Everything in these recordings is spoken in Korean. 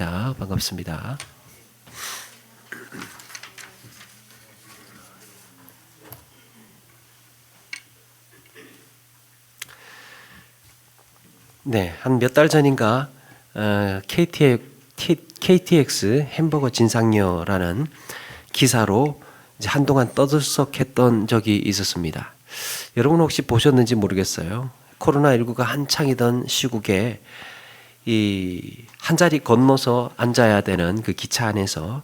오셨습니다. 반갑습니다. 네, 한 몇 달 전인가 KTX 햄버거 진상녀라는 기사로 이제 한동안 떠들썩했던 적이 있었습니다. 여러분 혹시 보셨는지 모르겠어요. 코로나19가 한창이던 시국에 이 한 자리 건너서 앉아야 되는 그 기차 안에서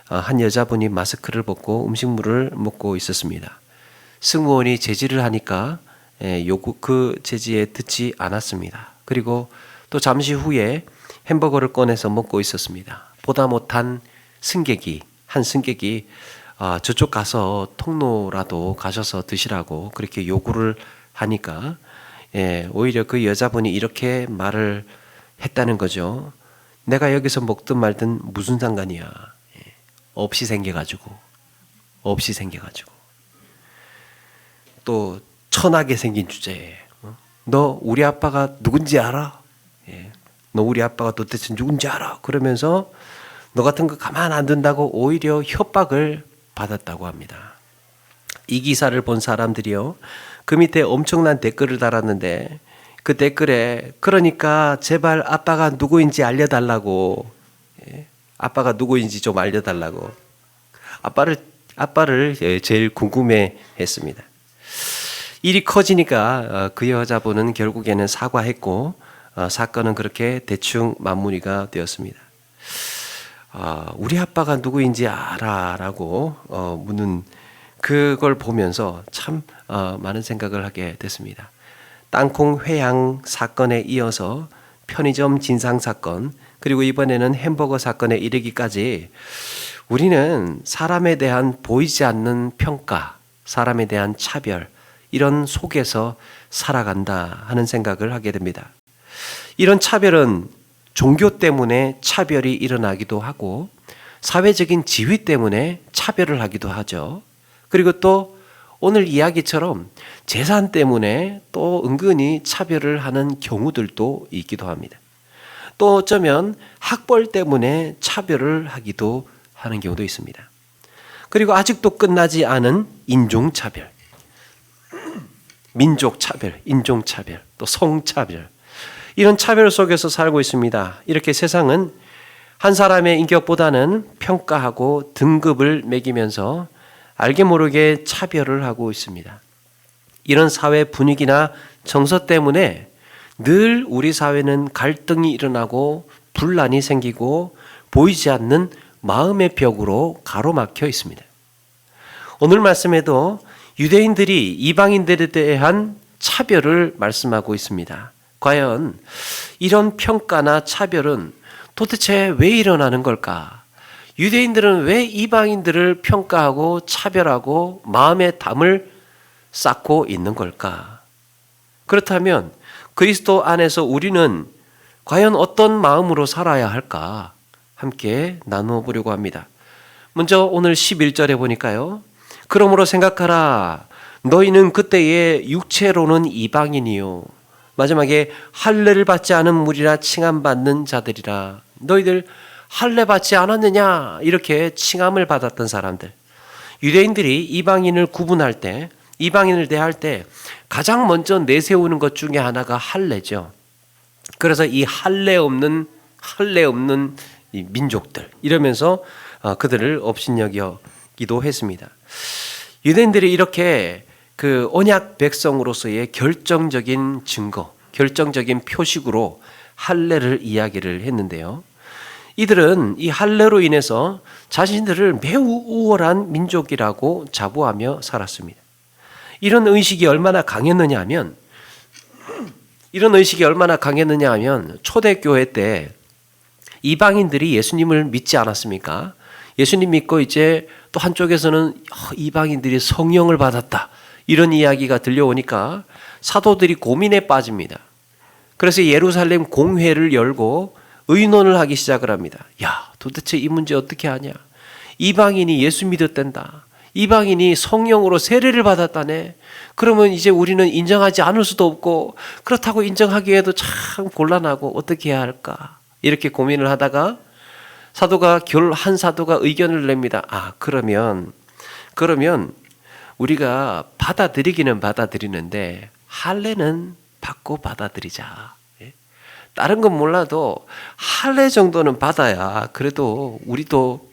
한 여자분이 마스크를 벗고 음식물을 먹고 있었습니다. 승무원이 제지를 하니까 그 제지에 듣지 않았습니다. 그리고 또 잠시 후에 햄버거를 꺼내서 먹고 있었습니다. 보다 못한 한 승객이 저쪽 가서 통로라도 가셔서 드시라고 그렇게 요구를 하니까 오히려 그 여자분이 이렇게 말을 했다는 거죠. 내가 여기서 먹든 말든 무슨 상관이야. 없이 생겨가지고 또 천하게 생긴 주제에 너 우리 아빠가 누군지 알아? 너 우리 아빠가 도대체 누군지 알아? 그러면서 너 같은 거 가만 안 둔다고 오히려 협박을 받았다고 합니다. 이 기사를 본 사람들이요, 그 밑에 엄청난 댓글을 달았는데 그 댓글에 그러니까 제발 아빠가 누구인지 알려달라고, 아빠가 누구인지 좀 알려달라고 아빠를 제일 궁금해했습니다. 일이 커지니까 그 여자분은 결국에는 사과했고 사건은 그렇게 대충 마무리가 되었습니다. 우리 아빠가 누구인지 알아라고 묻는 그걸 보면서 참 많은 생각을 하게 됐습니다. 땅콩 회항 사건에 이어서 편의점 진상 사건, 그리고 이번에는 햄버거 사건에 이르기까지 우리는 사람에 대한 보이지 않는 평가, 사람에 대한 차별, 이런 속에서 살아간다 하는 생각을 하게 됩니다. 이런 차별은 종교 때문에 차별이 일어나기도 하고 사회적인 지위 때문에 차별을 하기도 하죠. 그리고 또 오늘 이야기처럼 재산 때문에 또 은근히 차별을 하는 경우들도 있기도 합니다. 또 어쩌면 학벌 때문에 차별을 하기도 하는 경우도 있습니다. 그리고 아직도 끝나지 않은 인종차별, 민족차별, 인종차별, 또 성차별, 이런 차별 속에서 살고 있습니다. 이렇게 세상은 한 사람의 인격보다는 평가하고 등급을 매기면서 알게 모르게 차별을 하고 있습니다. 이런 사회 분위기나 정서 때문에 늘 우리 사회는 갈등이 일어나고 분란이 생기고 보이지 않는 마음의 벽으로 가로막혀 있습니다. 오늘 말씀에도 유대인들이 이방인들에 대한 차별을 말씀하고 있습니다. 과연 이런 평가나 차별은 도대체 왜 일어나는 걸까? 유대인들은 왜 이방인들을 평가하고 차별하고 마음의 담을 쌓고 있는 걸까? 그렇다면 그리스도 안에서 우리는 과연 어떤 마음으로 살아야 할까? 함께 나누어 보려고 합니다. 먼저 오늘 11절에 보니까요, 그러므로 생각하라. 너희는 그때에 육체로는 이방인이요, 마지막에 할례를 받지 않은 무리라 칭함받는 자들이라. 너희들 할례 받지 않았느냐, 이렇게 칭함을 받았던 사람들. 유대인들이 이방인을 구분할 때, 이방인을 대할 때 가장 먼저 내세우는 것 중에 하나가 할례죠. 그래서 이 할례 없는 이 민족들, 이러면서 그들을 업신여기기도 했습니다. 유대인들이 이렇게 그 언약 백성으로서의 결정적인 증거, 결정적인 표식으로 할례를 이야기를 했는데요. 이들은 이 할례로 인해서 자신들을 매우 우월한 민족이라고 자부하며 살았습니다. 이런 의식이 얼마나 강했느냐 하면 초대교회 때 이방인들이 예수님을 믿지 않았습니까? 예수님 믿고 이제 또 한쪽에서는 이방인들이 성령을 받았다, 이런 이야기가 들려오니까 사도들이 고민에 빠집니다. 그래서 예루살렘 공회를 열고 의논을 하기 시작을 합니다. 야, 도대체 이 문제 어떻게 하냐? 이방인이 예수 믿었댄다. 이방인이 성령으로 세례를 받았다네. 그러면 이제 우리는 인정하지 않을 수도 없고, 그렇다고 인정하기에도 참 곤란하고 어떻게 해야 할까? 이렇게 고민을 하다가 한 사도가 의견을 냅니다. 그러면 우리가 받아들이기는 받아들이는데 할례는 받고 받아들이자. 다른 건 몰라도 할례 정도는 받아야 그래도 우리도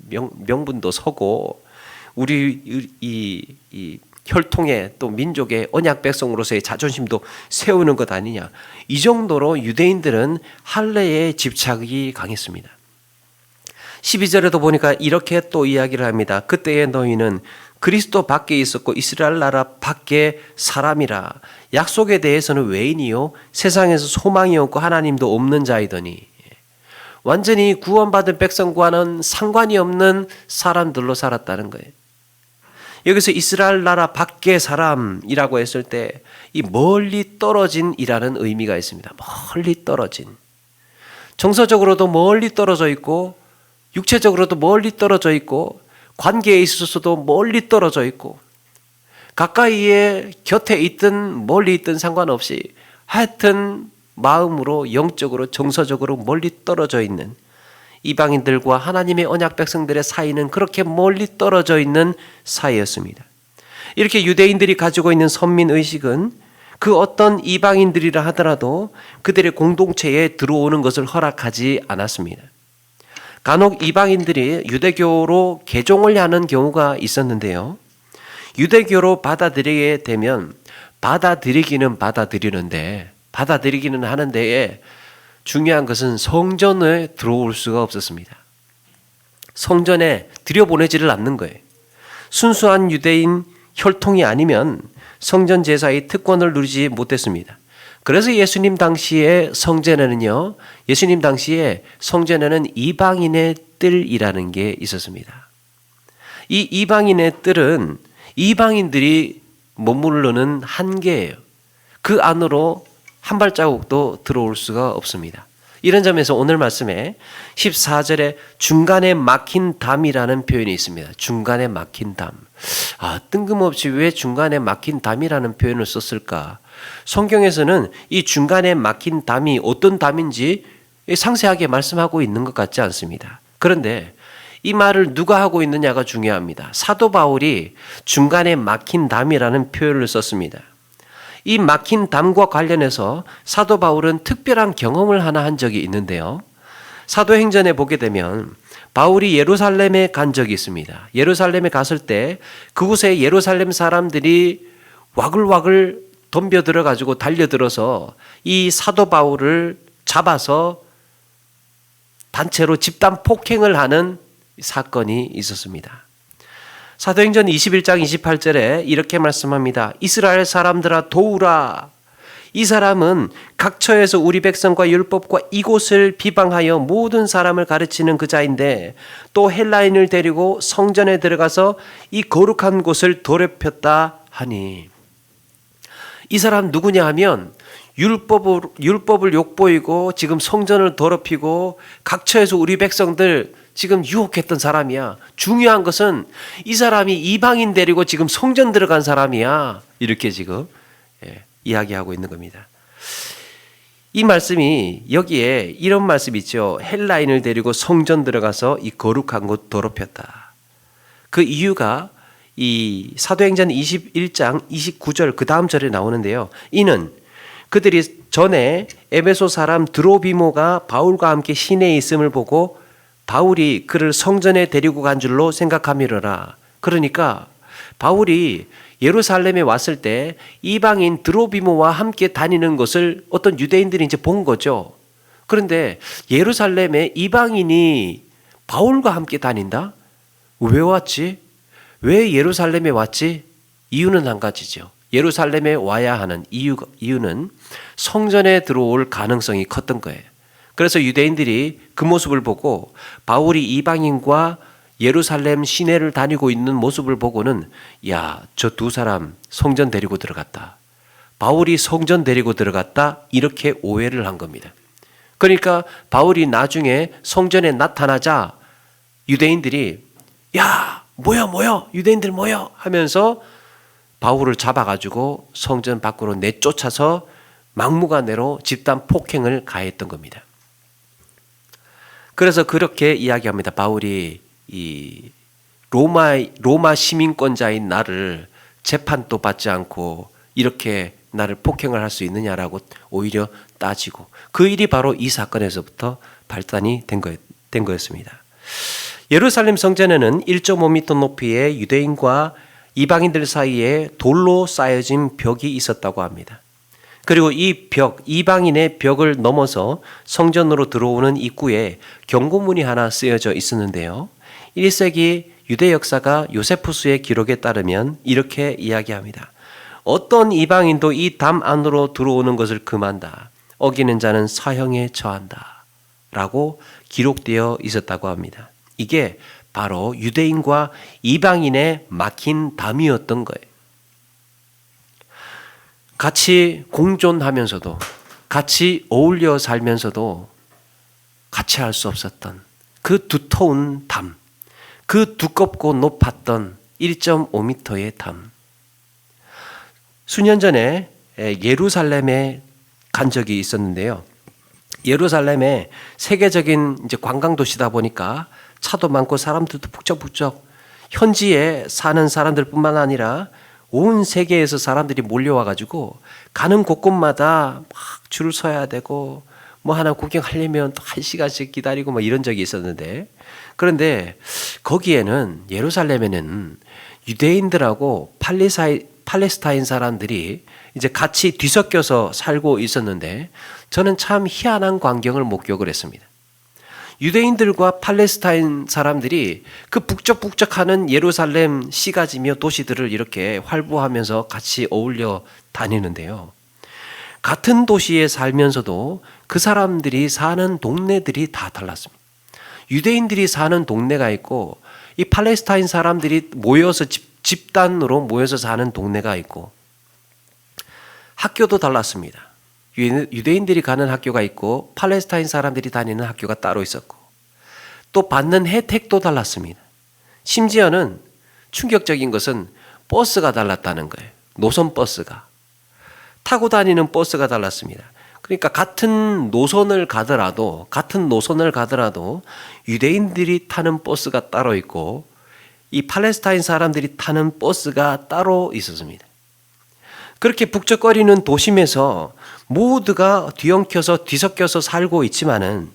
명분도 서고 우리 이 혈통의 또 민족의 언약 백성으로서의 자존심도 세우는 것 아니냐. 이 정도로 유대인들은 할례에 집착이 강했습니다. 12절에도 보니까 이렇게 또 이야기를 합니다. 그때의 너희는 그리스도 밖에 있었고 이스라엘 나라 밖에 사람이라. 약속에 대해서는 외인이요 세상에서 소망이 없고 하나님도 없는 자이더니. 완전히 구원받은 백성과는 상관이 없는 사람들로 살았다는 거예요. 여기서 이스라엘 나라 밖의 사람이라고 했을 때 이 멀리 떨어진이라는 의미가 있습니다. 멀리 떨어진. 정서적으로도 멀리 떨어져 있고 육체적으로도 멀리 떨어져 있고 관계에 있어서도 멀리 떨어져 있고 가까이에 곁에 있든 멀리 있든 상관없이 하여튼 마음으로 영적으로 정서적으로 멀리 떨어져 있는 이방인들과 하나님의 언약 백성들의 사이는 그렇게 멀리 떨어져 있는 사이였습니다. 이렇게 유대인들이 가지고 있는 선민의식은 그 어떤 이방인들이라 하더라도 그들의 공동체에 들어오는 것을 허락하지 않았습니다. 간혹 이방인들이 유대교로 개종을 하는 경우가 있었는데요. 유대교로 받아들이게 되면 받아들이기는 하는데 중요한 것은 성전에 들어올 수가 없었습니다. 성전에 들여보내지를 않는 거예요. 순수한 유대인 혈통이 아니면 성전 제사의 특권을 누리지 못했습니다. 그래서 예수님 당시에 성전에는 이방인의 뜰이라는 게 있었습니다. 이 이방인의 뜰은 이방인들이 머무르는 한계예요. 그 안으로 한 발자국도 들어올 수가 없습니다. 이런 점에서 오늘 말씀에 14절에 중간에 막힌 담이라는 표현이 있습니다. 중간에 막힌 담. 뜬금없이 왜 중간에 막힌 담이라는 표현을 썼을까? 성경에서는 이 중간에 막힌 담이 어떤 담인지 상세하게 말씀하고 있는 것 같지 않습니다. 그런데 이 말을 누가 하고 있느냐가 중요합니다. 사도 바울이 중간에 막힌 담이라는 표현을 썼습니다. 이 막힌 담과 관련해서 사도 바울은 특별한 경험을 하나 한 적이 있는데요. 사도행전에 보게 되면 바울이 예루살렘에 간 적이 있습니다. 예루살렘에 갔을 때 그곳에 예루살렘 사람들이 와글와글 덤벼들어 가지고 달려들어서 이 사도 바울을 잡아서 단체로 집단 폭행을 하는 사건이 있었습니다. 사도행전 21장 28절에 이렇게 말씀합니다. 이스라엘 사람들아 도우라. 이 사람은 각처에서 우리 백성과 율법과 이곳을 비방하여 모든 사람을 가르치는 그 자인데 또 헬라인을 데리고 성전에 들어가서 이 거룩한 곳을 더럽혔다 하니. 이 사람 누구냐 하면 율법을 욕보이고 지금 성전을 더럽히고 각처에서 우리 백성들 지금 유혹했던 사람이야. 중요한 것은 이 사람이 이방인 데리고 지금 성전 들어간 사람이야. 이렇게 지금 이야기하고 있는 겁니다. 이 말씀이 여기에 이런 말씀이 있죠. 헬라인을 데리고 성전 들어가서 이 거룩한 곳 더럽혔다. 그 이유가 이 사도행전 21장 29절 그 다음 절에 나오는데요. 이는 그들이 전에 에베소 사람 드로비모가 바울과 함께 시내에 있음을 보고 바울이 그를 성전에 데리고 간 줄로 생각함이로라. 그러니까 바울이 예루살렘에 왔을 때 이방인 드로비모와 함께 다니는 것을 어떤 유대인들이 이제 본 거죠. 그런데 예루살렘에 이방인이 바울과 함께 다닌다? 왜 왔지? 왜 예루살렘에 왔지? 이유는 한 가지죠. 예루살렘에 와야 하는 이유는 성전에 들어올 가능성이 컸던 거예요. 그래서 유대인들이 그 모습을 보고 바울이 이방인과 예루살렘 시내를 다니고 있는 모습을 보고는 야, 저 두 사람 성전 데리고 들어갔다. 바울이 성전 데리고 들어갔다. 이렇게 오해를 한 겁니다. 그러니까 바울이 나중에 성전에 나타나자 유대인들이 야, 뭐야 유대인들 모여 하면서 바울을 잡아가지고 성전 밖으로 내쫓아서 막무가내로 집단 폭행을 가했던 겁니다. 그래서 그렇게 이야기합니다. 바울이 이 로마 시민권자인 나를 재판도 받지 않고 이렇게 나를 폭행을 할 수 있느냐라고 오히려 따지고, 그 일이 바로 이 사건에서부터 발단이 된 거였습니다. 예루살렘 성전에는 1.5m 높이의 유대인과 이방인들 사이에 돌로 쌓여진 벽이 있었다고 합니다. 그리고 이 벽, 이방인의 벽을 넘어서 성전으로 들어오는 입구에 경고문이 하나 쓰여져 있었는데요. 1세기 유대 역사가 요세푸스의 기록에 따르면 이렇게 이야기합니다. 어떤 이방인도 이 담 안으로 들어오는 것을 금한다. 어기는 자는 사형에 처한다. 라고 기록되어 있었다고 합니다. 이게 바로 유대인과 이방인의 막힌 담이었던 거예요. 같이 공존하면서도, 같이 어울려 살면서도 같이 할 수 없었던 그 두터운 담, 그 두껍고 높았던 1.5m의 담. 수년 전에 예루살렘에 간 적이 있었는데요. 예루살렘에 세계적인 이제 관광 도시다 보니까 차도 많고 사람들도 북적북적, 현지에 사는 사람들뿐만 아니라 온 세계에서 사람들이 몰려와 가지고 가는 곳곳마다 막 줄을 서야 되고 뭐 하나 구경하려면 또 1시간씩 기다리고 뭐 이런 적이 있었는데, 그런데 거기에는, 예루살렘에는 유대인들하고 팔레스타인 사람들이 이제 같이 뒤섞여서 살고 있었는데, 저는 참 희한한 광경을 목격을 했습니다. 유대인들과 팔레스타인 사람들이 그 북적북적하는 예루살렘 시가지며 도시들을 이렇게 활보하면서 같이 어울려 다니는데요. 같은 도시에 살면서도 그 사람들이 사는 동네들이 다 달랐습니다. 유대인들이 사는 동네가 있고, 이 팔레스타인 사람들이 모여서 집단으로 모여서 사는 동네가 있고, 학교도 달랐습니다. 유대인들이 가는 학교가 있고 팔레스타인 사람들이 다니는 학교가 따로 있었고, 또 받는 혜택도 달랐습니다. 심지어는 충격적인 것은 버스가 달랐다는 거예요. 노선 버스가. 타고 다니는 버스가 달랐습니다. 그러니까 같은 노선을 가더라도 유대인들이 타는 버스가 따로 있고 이 팔레스타인 사람들이 타는 버스가 따로 있었습니다. 그렇게 북적거리는 도심에서 모두가 뒤섞여서 살고 있지만은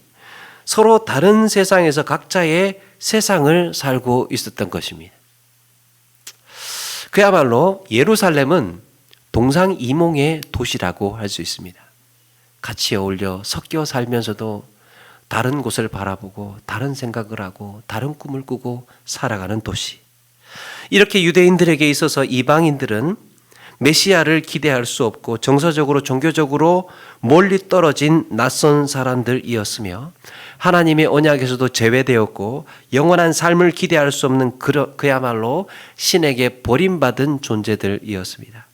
서로 다른 세상에서 각자의 세상을 살고 있었던 것입니다. 그야말로 예루살렘은 동상이몽의 도시라고 할 수 있습니다. 같이 어울려 섞여 살면서도 다른 곳을 바라보고 다른 생각을 하고 다른 꿈을 꾸고 살아가는 도시. 이렇게 유대인들에게 있어서 이방인들은 메시아를 기대할 수 없고 정서적으로 종교적으로 멀리 떨어진 낯선 사람들이었으며 하나님의 언약에서도 제외되었고 영원한 삶을 기대할 수 없는 그야말로 신에게 버림받은 존재들이었습니다.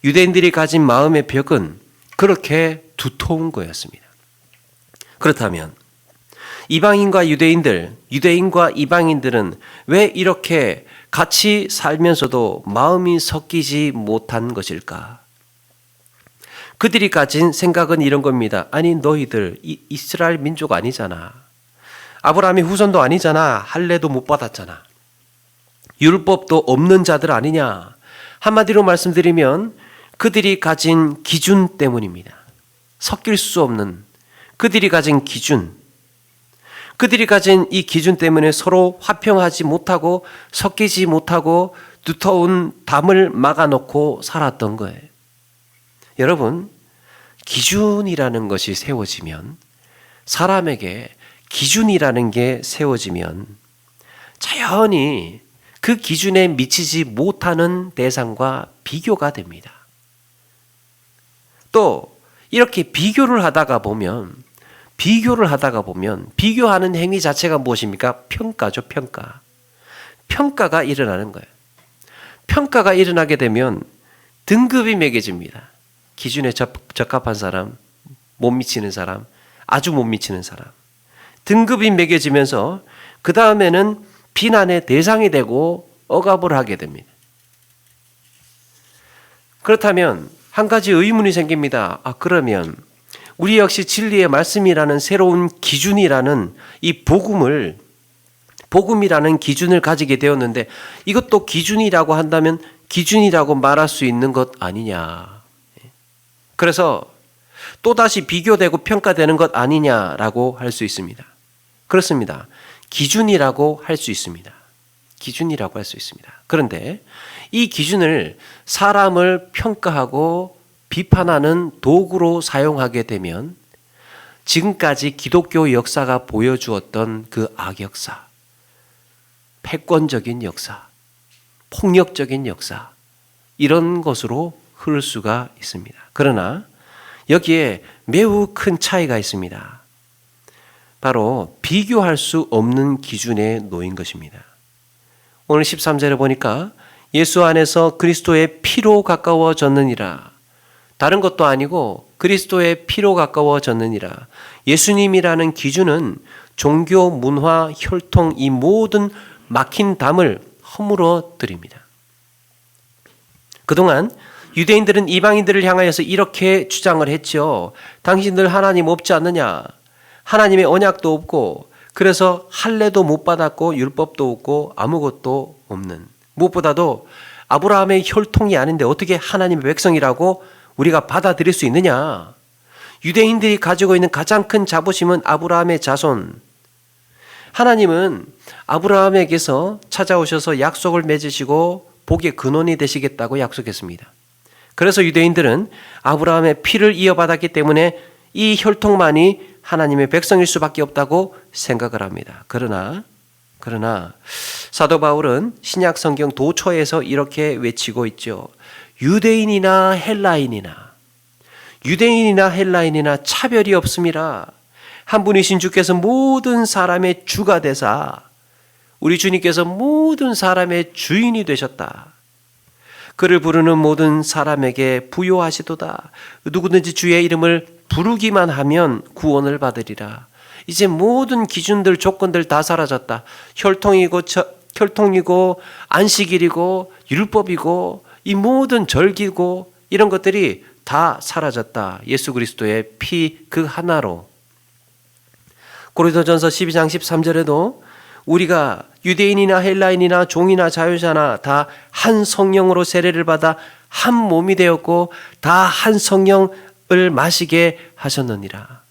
유대인들이 가진 마음의 벽은 그렇게 두터운 거였습니다. 그렇다면 이방인과 유대인들, 유대인과 이방인들은 왜 이렇게 같이 살면서도 마음이 섞이지 못한 것일까? 그들이 가진 생각은 이런 겁니다. 아니, 너희들 이스라엘 민족 아니잖아. 아브라함의 후손도 아니잖아. 할례도 못 받았잖아. 율법도 없는 자들 아니냐. 한마디로 말씀드리면 그들이 가진 기준 때문입니다. 섞일 수 없는 그들이 가진 기준, 그들이 가진 이 기준 때문에 서로 화평하지 못하고 섞이지 못하고 두터운 담을 막아놓고 살았던 거예요. 여러분, 기준이라는 것이 세워지면, 사람에게 기준이라는 게 세워지면 자연히 그 기준에 미치지 못하는 대상과 비교가 됩니다. 또 이렇게 비교를 하다가 보면 비교하는 행위 자체가 무엇입니까? 평가죠, 평가. 평가가 일어나는 거예요. 평가가 일어나게 되면 등급이 매겨집니다. 기준에 적합한 사람, 못 미치는 사람, 아주 못 미치는 사람. 등급이 매겨지면서 그 다음에는 비난의 대상이 되고 억압을 하게 됩니다. 그렇다면 한 가지 의문이 생깁니다. 그러면 우리 역시 진리의 말씀이라는 새로운 기준이라는 이 복음이라는 기준을 가지게 되었는데, 이것도 기준이라고 한다면 기준이라고 말할 수 있는 것 아니냐. 그래서 또다시 비교되고 평가되는 것 아니냐라고 할 수 있습니다. 그렇습니다. 기준이라고 할 수 있습니다. 기준이라고 할 수 있습니다. 그런데 이 기준을 사람을 평가하고 비판하는 도구로 사용하게 되면 지금까지 기독교 역사가 보여주었던 그 악역사, 패권적인 역사, 폭력적인 역사, 이런 것으로 흐를 수가 있습니다. 그러나 여기에 매우 큰 차이가 있습니다. 바로 비교할 수 없는 기준에 놓인 것입니다. 오늘 13절에 보니까 예수 안에서 그리스도의 피로 가까워졌느니라. 다른 것도 아니고 그리스도의 피로 가까워졌느니라. 예수님이라는 기준은 종교, 문화, 혈통, 이 모든 막힌 담을 허물어 드립니다. 그동안 유대인들은 이방인들을 향하여서 이렇게 주장을 했죠. 당신들 하나님 없지 않느냐? 하나님의 언약도 없고, 그래서 할례도 못 받았고 율법도 없고 아무것도 없는, 무엇보다도 아브라함의 혈통이 아닌데 어떻게 하나님의 백성이라고 우리가 받아들일 수 있느냐? 유대인들이 가지고 있는 가장 큰 자부심은 아브라함의 자손. 하나님은 아브라함에게서 찾아오셔서 약속을 맺으시고 복의 근원이 되시겠다고 약속했습니다. 그래서 유대인들은 아브라함의 피를 이어받았기 때문에 이 혈통만이 하나님의 백성일 수밖에 없다고 생각을 합니다. 그러나 사도 바울은 신약 성경 도처에서 이렇게 외치고 있죠. 유대인이나 헬라인이나 차별이 없습니다. 한 분이신 주께서 모든 사람의 주가 되사 우리 주님께서 모든 사람의 주인이 되셨다. 그를 부르는 모든 사람에게 부요하시도다. 누구든지 주의 이름을 부르기만 하면 구원을 받으리라. 이제 모든 기준들, 조건들 다 사라졌다. 혈통이고 안식일이고 율법이고 이 모든 절기고 이런 것들이 다 사라졌다. 예수 그리스도의 피 그 하나로. 고린도전서 12장 13절에도 우리가 유대인이나 헬라인이나 종이나 자유자나 다 한 성령으로 세례를 받아 한 몸이 되었고 다 한 성령을 마시게 하셨느니라.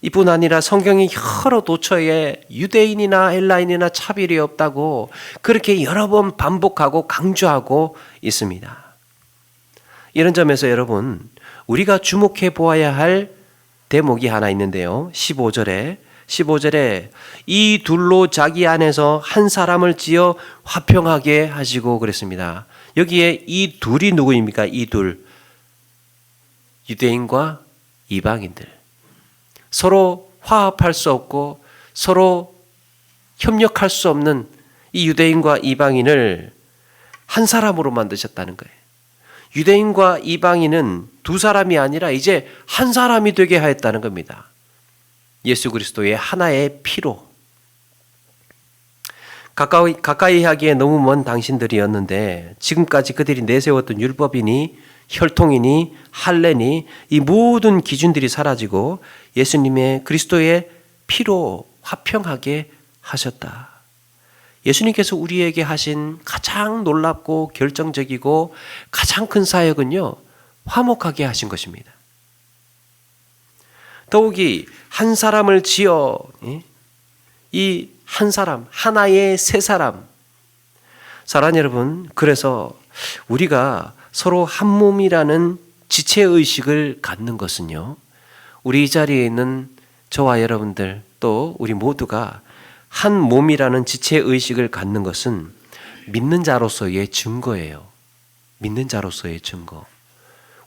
이뿐 아니라 성경이 여러 도처에 유대인이나 헬라인이나 차별이 없다고 그렇게 여러 번 반복하고 강조하고 있습니다. 이런 점에서 여러분, 우리가 주목해 보아야 할 대목이 하나 있는데요. 15절에 이 둘로 자기 안에서 한 사람을 지어 화평하게 하시고 그랬습니다. 여기에 이 둘이 누구입니까? 이 둘. 유대인과 이방인들. 서로 화합할 수 없고 서로 협력할 수 없는 이 유대인과 이방인을 한 사람으로 만드셨다는 거예요. 유대인과 이방인은 두 사람이 아니라 이제 한 사람이 되게 하였다는 겁니다. 예수 그리스도의 하나의 피로. 가까이 하기에 너무 먼 당신들이었는데 지금까지 그들이 내세웠던 율법이니 혈통이니 할례니 이 모든 기준들이 사라지고 예수님의 그리스도의 피로 화평하게 하셨다. 예수님께서 우리에게 하신 가장 놀랍고 결정적이고 가장 큰 사역은요, 화목하게 하신 것입니다. 더욱이 한 사람을 지어 이 한 사람, 하나의 세 사람. 사랑하는 여러분, 그래서 우리가 서로 한 몸이라는 지체의식을 갖는 것은요, 우리 이 자리에 있는 저와 여러분들 또 우리 모두가 한 몸이라는 지체의식을 갖는 것은 믿는 자로서의 증거예요. 믿는 자로서의 증거.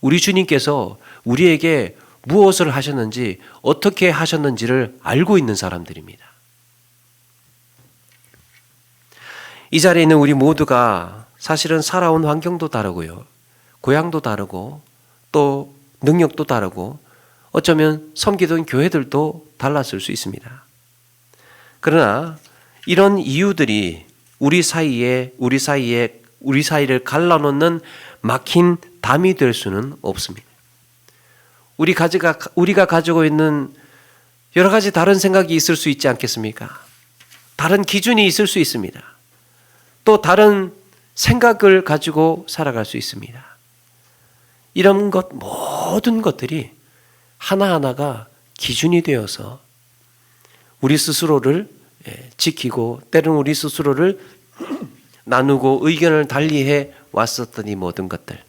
우리 주님께서 우리에게 무엇을 하셨는지 어떻게 하셨는지를 알고 있는 사람들입니다. 이 자리에 있는 우리 모두가 사실은 살아온 환경도 다르고요. 고향도 다르고 또 능력도 다르고 어쩌면 섬기던 교회들도 달랐을 수 있습니다. 그러나 이런 이유들이 우리 사이를 갈라놓는 막힌 담이 될 수는 없습니다. 우리가 가지고 있는 여러 가지 다른 생각이 있을 수 있지 않겠습니까? 다른 기준이 있을 수 있습니다. 또 다른 생각을 가지고 살아갈 수 있습니다. 이런 모든 것들이 하나하나가 기준이 되어서 우리 스스로를 지키고 때로는 우리 스스로를 나누고 의견을 달리해 왔었던 이 모든 것들,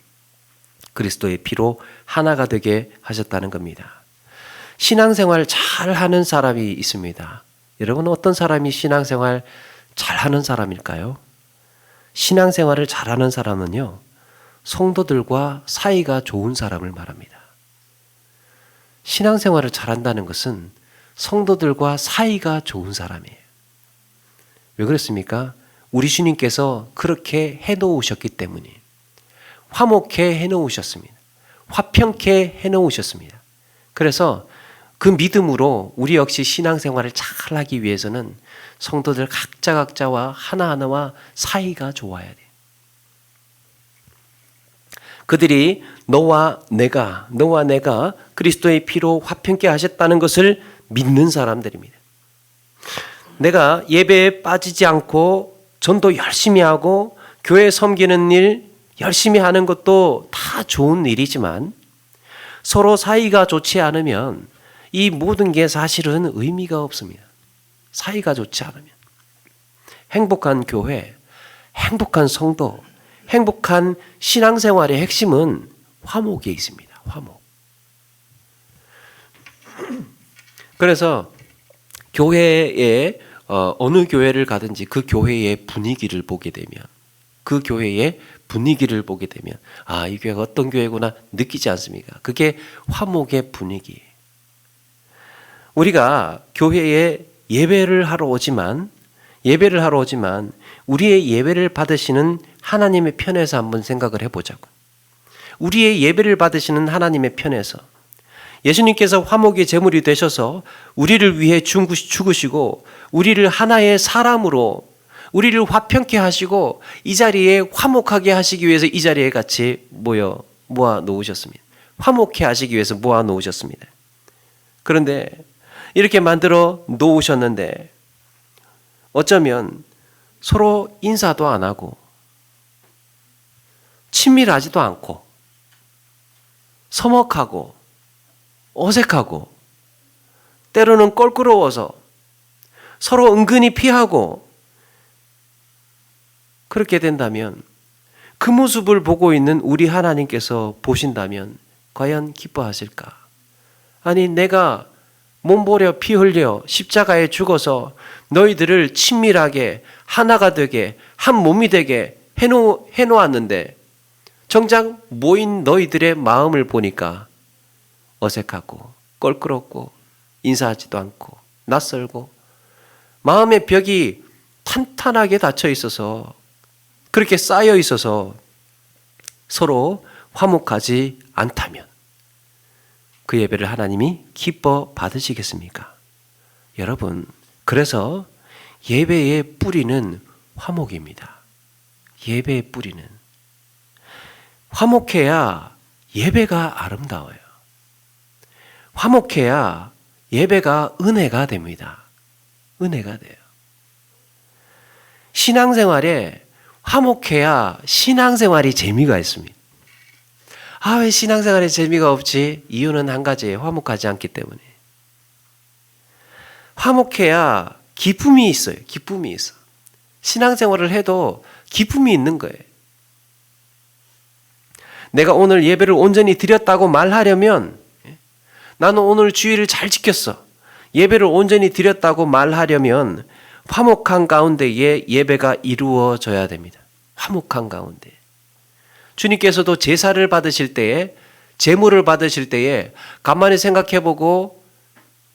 그리스도의 피로 하나가 되게 하셨다는 겁니다. 신앙생활 잘하는 사람이 있습니다. 여러분, 어떤 사람이 신앙생활 잘하는 사람일까요? 신앙생활을 잘하는 사람은요, 성도들과 사이가 좋은 사람을 말합니다. 신앙생활을 잘한다는 것은 성도들과 사이가 좋은 사람이에요. 왜 그렇습니까? 우리 주님께서 그렇게 해놓으셨기 때문이에요. 화목해 해놓으셨습니다. 화평케 해놓으셨습니다. 그래서 그 믿음으로 우리 역시 신앙생활을 잘하기 위해서는 성도들 각자와 하나하나와 사이가 좋아야 돼요. 그들이 너와 내가 그리스도의 피로 화평케 하셨다는 것을 믿는 사람들입니다. 내가 예배에 빠지지 않고 전도 열심히 하고 교회 섬기는 일 열심히 하는 것도 다 좋은 일이지만 서로 사이가 좋지 않으면 이 모든 게 사실은 의미가 없습니다. 사이가 좋지 않으면. 행복한 교회, 행복한 성도, 행복한 신앙생활의 핵심은 화목에 있습니다. 화목. 그래서 교회에 어느 교회를 가든지 그 교회의 분위기를 보게 되면 이 교회가 어떤 교회구나 느끼지 않습니까? 그게 화목의 분위기예요. 우리가 교회에 예배를 하러 오지만 우리의 예배를 받으시는 하나님의 편에서 한번 생각을 해보자고. 우리의 예배를 받으시는 하나님의 편에서 예수님께서 화목의 제물이 되셔서 우리를 위해 죽으시고 우리를 하나의 사람으로 우리를 화평케 하시고 이 자리에 화목하게 하시기 위해서 이 자리에 같이 모아 놓으셨습니다. 화목케 하시기 위해서 모아 놓으셨습니다. 그런데 이렇게 만들어 놓으셨는데 어쩌면 서로 인사도 안 하고 친밀하지도 않고 서먹하고 어색하고 때로는 껄끄러워서 서로 은근히 피하고 그렇게 된다면 그 모습을 보고 있는 우리 하나님께서 보신다면 과연 기뻐하실까? 아니, 내가 몸보려 피 흘려 십자가에 죽어서 너희들을 친밀하게 하나가 되게 한 몸이 되게 해놓았는데 정작 모인 너희들의 마음을 보니까 어색하고 껄끄럽고 인사하지도 않고 낯설고 마음의 벽이 탄탄하게 닫혀 있어서 그렇게 쌓여 있어서 서로 화목하지 않다면 그 예배를 하나님이 기뻐 받으시겠습니까? 여러분, 그래서 예배의 뿌리는 화목입니다. 예배의 뿌리는 화목해야 예배가 아름다워요. 화목해야 예배가 은혜가 됩니다. 은혜가 돼요. 신앙생활에 화목해야 신앙생활이 재미가 있습니다. 왜 신앙생활에 재미가 없지? 이유는 한 가지예요. 화목하지 않기 때문에. 화목해야 기쁨이 있어요. 기쁨이 있어. 신앙생활을 해도 기쁨이 있는 거예요. 내가 오늘 예배를 온전히 드렸다고 말하려면 나는 오늘 주일을 잘 지켰어. 예배를 온전히 드렸다고 말하려면 화목한 가운데에 예배가 이루어져야 됩니다. 화목한 가운데. 주님께서도 제사를 받으실 때에 제물을 받으실 때에 가만히 생각해보고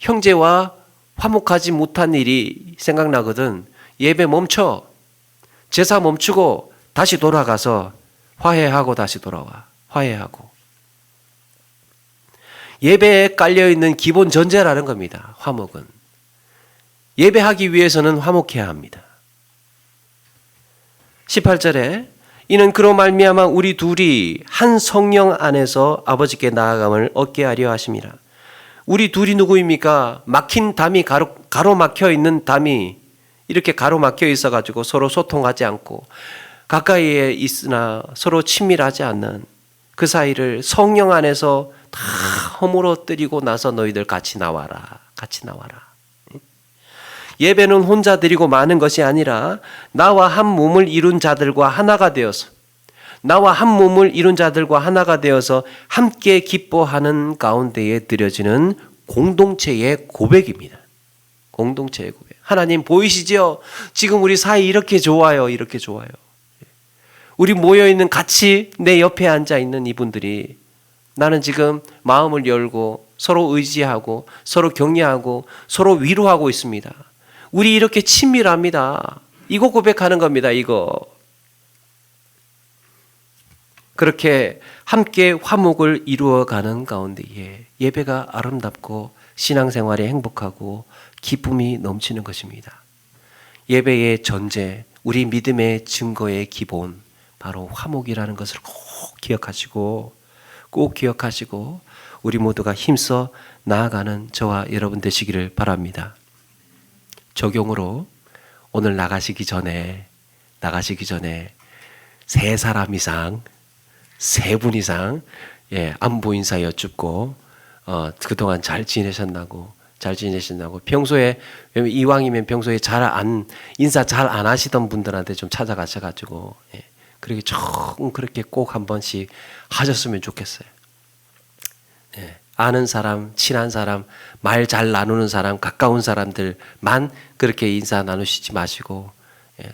형제와 화목하지 못한 일이 생각나거든. 예배 멈춰. 제사 멈추고 다시 돌아가서 화해하고 다시 돌아와. 화해하고. 예배에 깔려있는 기본 전제라는 겁니다. 화목은. 예배하기 위해서는 화목해야 합니다. 18절에 이는 그로 말미암아 우리 둘이 한 성령 안에서 아버지께 나아감을 얻게 하려 하심이라. 우리 둘이 누구입니까? 막힌 담이 가로막혀 있는 담이 이렇게 가로막혀 있어가지고 서로 소통하지 않고 가까이에 있으나 서로 친밀하지 않는 그 사이를 성령 안에서 다 허물어뜨리고 나서 너희들 같이 나와라. 같이 나와라. 예배는 혼자 드리고 마는 것이 아니라 나와 한 몸을 이룬 자들과 하나가 되어서 함께 기뻐하는 가운데에 드려지는 공동체의 고백입니다. 공동체의 고백. 하나님 보이시죠? 지금 우리 사이 이렇게 좋아요. 이렇게 좋아요. 우리 모여있는 같이 내 옆에 앉아있는 이분들이 나는 지금 마음을 열고 서로 의지하고 서로 격려하고 서로 위로하고 있습니다. 우리 이렇게 친밀합니다. 이거 고백하는 겁니다. 이거. 그렇게 함께 화목을 이루어가는 가운데에 예배가 아름답고 신앙생활이 행복하고 기쁨이 넘치는 것입니다. 예배의 전제, 우리 믿음의 증거의 기본, 바로 화목이라는 것을 꼭 기억하시고 우리 모두가 힘써 나아가는 저와 여러분 되시기를 바랍니다. 적용으로 오늘 나가시기 전에 세 분 이상 안부 인사 여쭙고 그동안 잘 지내셨나고 평소에 이왕이면 평소에 인사 잘 안 하시던 분들한테 좀 찾아가셔가지고 그렇게 그렇게 꼭 한 번씩 하셨으면 좋겠어요. 아는 사람, 친한 사람, 말 잘 나누는 사람, 가까운 사람들만 그렇게 인사 나누시지 마시고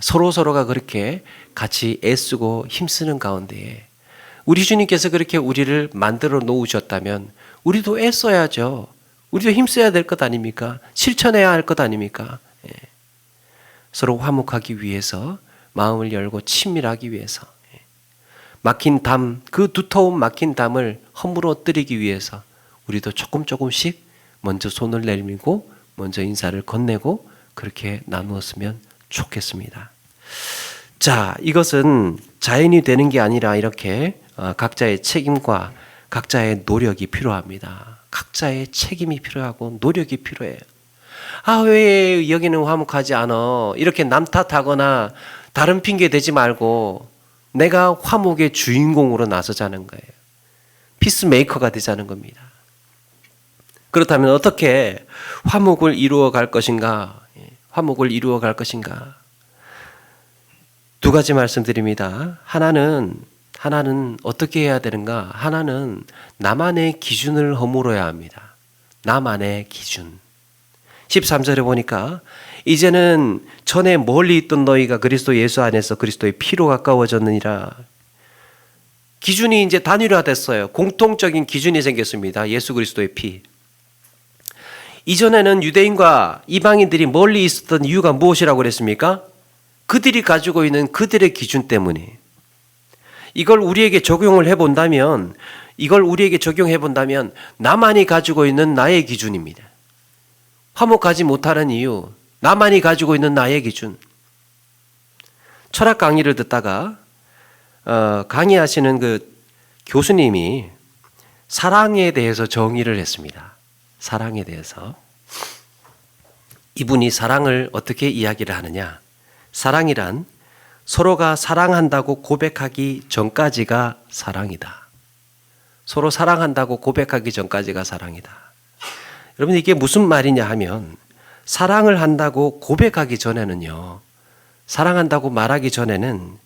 서로가 그렇게 같이 애쓰고 힘쓰는 가운데에 우리 주님께서 그렇게 우리를 만들어 놓으셨다면 우리도 애써야죠. 우리도 힘써야 될 것 아닙니까? 실천해야 할 것 아닙니까? 서로 화목하기 위해서, 마음을 열고 친밀하기 위해서, 막힌 담, 그 두터운 막힌 담을 허물어뜨리기 위해서 우리도 조금씩 먼저 손을 내밀고 먼저 인사를 건네고 그렇게 나누었으면 좋겠습니다. 자, 이것은 자연이 되는 게 아니라 이렇게 각자의 책임과 각자의 노력이 필요합니다. 각자의 책임이 필요하고 노력이 필요해요. 왜 여기는 화목하지 않아? 이렇게 남 탓하거나 다른 핑계 대지 말고 내가 화목의 주인공으로 나서자는 거예요. 피스메이커가 되자는 겁니다. 그렇다면 어떻게 화목을 이루어 갈 것인가? 두 가지 말씀드립니다. 하나는 어떻게 해야 되는가? 하나는 나만의 기준을 허물어야 합니다. 나만의 기준. 13절에 보니까 이제는 전에 멀리 있던 너희가 그리스도 예수 안에서 그리스도의 피로 가까워졌느니라. 기준이 이제 단일화됐어요. 공통적인 기준이 생겼습니다. 예수 그리스도의 피. 이전에는 유대인과 이방인들이 멀리 있었던 이유가 무엇이라고 그랬습니까? 그들이 가지고 있는 그들의 기준 때문에. 이걸 우리에게 적용해 본다면 나만이 가지고 있는 나의 기준입니다. 화목하지 못하는 이유, 나만이 가지고 있는 나의 기준. 철학 강의를 듣다가 강의하시는 그 교수님이 사랑에 대해서 정의를 했습니다. 사랑에 대해서. 이분이 사랑을 어떻게 이야기를 하느냐? 사랑이란 서로가 사랑한다고 고백하기 전까지가 사랑이다. 서로 사랑한다고 고백하기 전까지가 사랑이다. 여러분, 이게 무슨 말이냐 하면 사랑을 한다고 고백하기 전에는요, 사랑한다고 말하기 전에는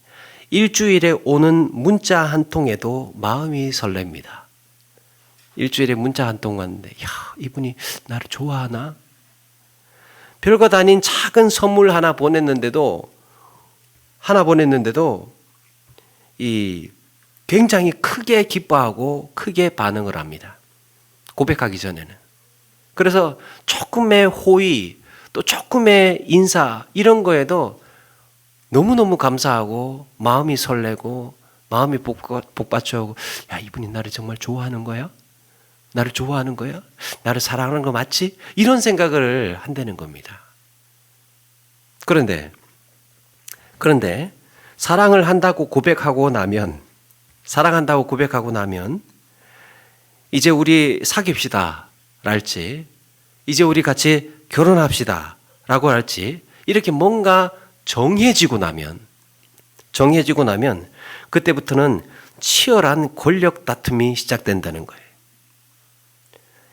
일주일에 오는 문자 한 통에도 마음이 설렙니다. 일주일에 문자 한 통 왔는데, 이분이 나를 좋아하나? 별것 아닌 작은 선물 하나 보냈는데도 굉장히 크게 기뻐하고 크게 반응을 합니다. 고백하기 전에는. 그래서 조금의 호의, 또 조금의 인사 이런 거에도 너무너무 감사하고 마음이 설레고 마음이 복받쳐오고, 이분이 나를 정말 좋아하는 거야? 나를 좋아하는 거야? 나를 사랑하는 거 맞지? 이런 생각을 한다는 겁니다. 그런데 사랑한다고 고백하고 나면 이제 우리 사귀읍시다 랄지, 이제 우리 같이 결혼합시다 라고 할지, 이렇게 뭔가 정해지고 나면 그때부터는 치열한 권력 다툼이 시작된다는 거예요.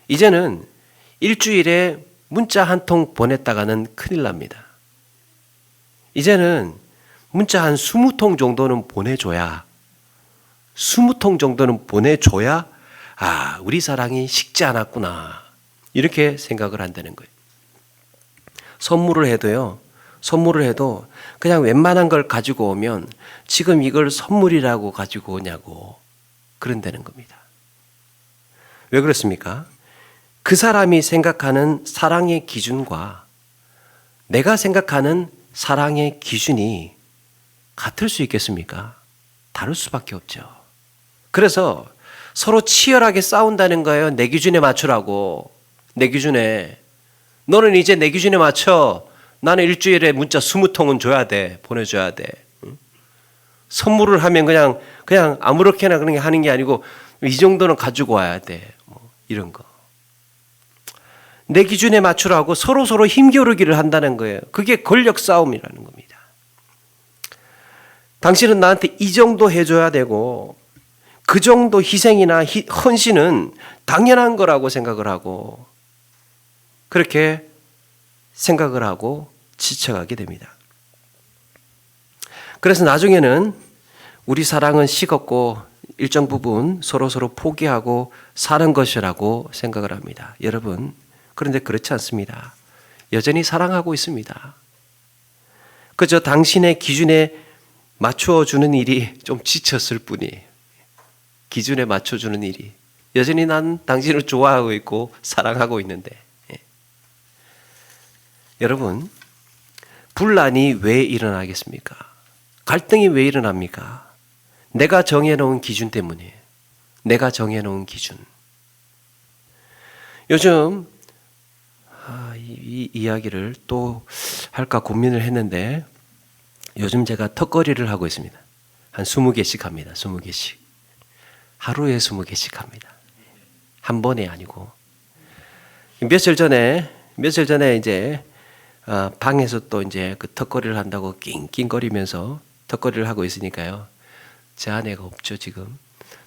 이제는 일주일에 문자 한 통 보냈다가는 큰일 납니다. 이제는 문자 한 20통 정도는 보내줘야 우리 사랑이 식지 않았구나, 이렇게 생각을 한다는 거예요. 선물을 해도 그냥 웬만한 걸 가지고 오면 지금 이걸 선물이라고 가지고 오냐고 그런다는 겁니다. 왜 그렇습니까? 그 사람이 생각하는 사랑의 기준과 내가 생각하는 사랑의 기준이 같을 수 있겠습니까? 다를 수밖에 없죠. 그래서 서로 치열하게 싸운다는 거예요. 내 기준에 맞추라고. 내 기준에. 너는 이제 내 기준에 맞춰. 나는 일주일에 문자 20통은 줘야 돼. 보내줘야 돼. 선물을 하면 그냥 아무렇게나 그런 게 하는 게 아니고 이 정도는 가지고 와야 돼. 뭐 이런 거. 내 기준에 맞추라고 서로 힘겨루기를 한다는 거예요. 그게 권력 싸움이라는 겁니다. 당신은 나한테 이 정도 해줘야 되고 그 정도 희생이나 헌신은 당연한 거라고 생각을 하고, 그렇게 생각을 하고 지쳐가게 됩니다. 그래서 나중에는 우리 사랑은 식었고 일정 부분 서로 포기하고 사는 것이라고 생각을 합니다. 여러분, 그런데 그렇지 않습니다. 여전히 사랑하고 있습니다. 그저 당신의 기준에 맞춰주는 일이 좀 지쳤을 뿐이에요. 기준에 맞춰주는 일이. 여전히 난 당신을 좋아하고 있고 사랑하고 있는데. 여러분, 분란이 왜 일어나겠습니까? 갈등이 왜 일어납니까? 내가 정해놓은 기준 때문이에요. 내가 정해놓은 기준. 요즘 이 이야기를 또 할까 고민을 했는데, 요즘 제가 턱걸이를 하고 있습니다. 한 20개씩 합니다. 20개씩. 하루에 20개씩 합니다. 한 번에 아니고. 며칠 전에 이제 방에서 또 이제 그 턱걸이를 한다고 낑낑거리면서 턱걸이를 하고 있으니까요. 제 아내가 없죠, 지금.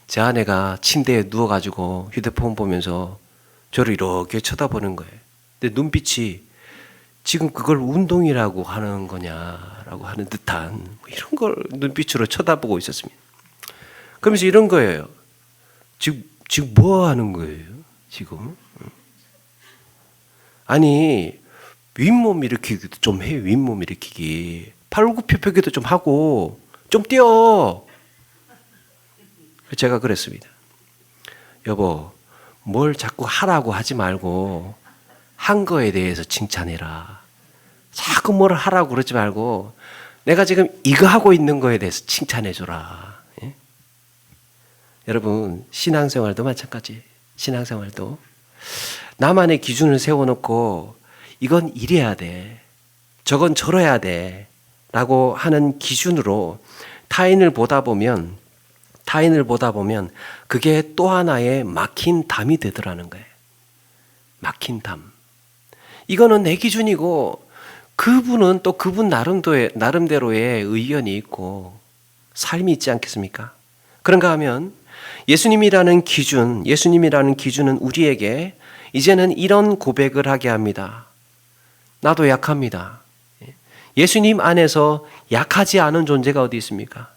제 아내가 침대에 누워가지고 휴대폰 보면서 저를 이렇게 쳐다보는 거예요. 근데 눈빛이 지금 그걸 운동이라고 하는 거냐라고 하는 듯한 이런 걸 눈빛으로 쳐다보고 있었습니다. 그러면서 이런 거예요. 지금 뭐 하는 거예요? 지금? 아니, 윗몸 일으키기도 좀 해. 윗몸 일으키기. 팔굽혀펴기도 좀 하고 좀 뛰어. 제가 그랬습니다. 여보, 뭘 자꾸 하라고 하지 말고 한 거에 대해서 칭찬해라. 자꾸 뭘 하라고 그러지 말고 내가 지금 이거 하고 있는 거에 대해서 칭찬해줘라. 예? 여러분, 신앙생활도 마찬가지. 신앙생활도 나만의 기준을 세워놓고 이건 이래야 돼, 저건 저래야 돼 라고 하는 기준으로 타인을 보다 보면 그게 또 하나의 막힌 담이 되더라는 거예요. 막힌 담. 이거는 내 기준이고 그분은 또 그분 나름대로의 의견이 있고 삶이 있지 않겠습니까? 그런가 하면 예수님이라는 기준은 우리에게 이제는 이런 고백을 하게 합니다. 나도 약합니다. 예수님 안에서 약하지 않은 존재가 어디 있습니까?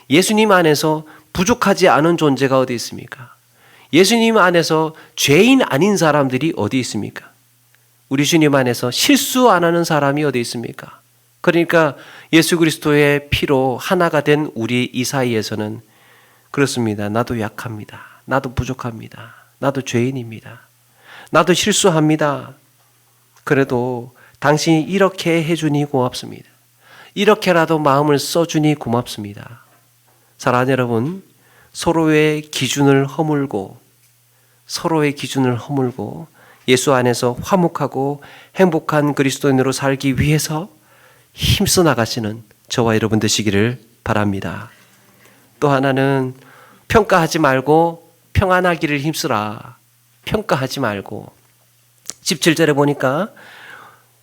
예수님 안에서 부족하지 않은 존재가 어디 있습니까? 예수님 안에서 죄인 아닌 사람들이 어디 있습니까? 우리 주님 안에서 실수 안 하는 사람이 어디 있습니까? 그러니까 예수 그리스도의 피로 하나가 된 우리 이 사이에서는 그렇습니다. 나도 약합니다. 나도 부족합니다. 나도 죄인입니다. 나도 실수합니다. 그래도 당신이 이렇게 해주니 고맙습니다. 이렇게라도 마음을 써주니 고맙습니다. 사랑하는 여러분, 서로의 기준을 허물고 예수 안에서 화목하고 행복한 그리스도인으로 살기 위해서 힘써 나가시는 저와 여러분 되시기를 바랍니다. 또 하나는 평가하지 말고 평안하기를 힘쓰라. 평가하지 말고. 17절에 보니까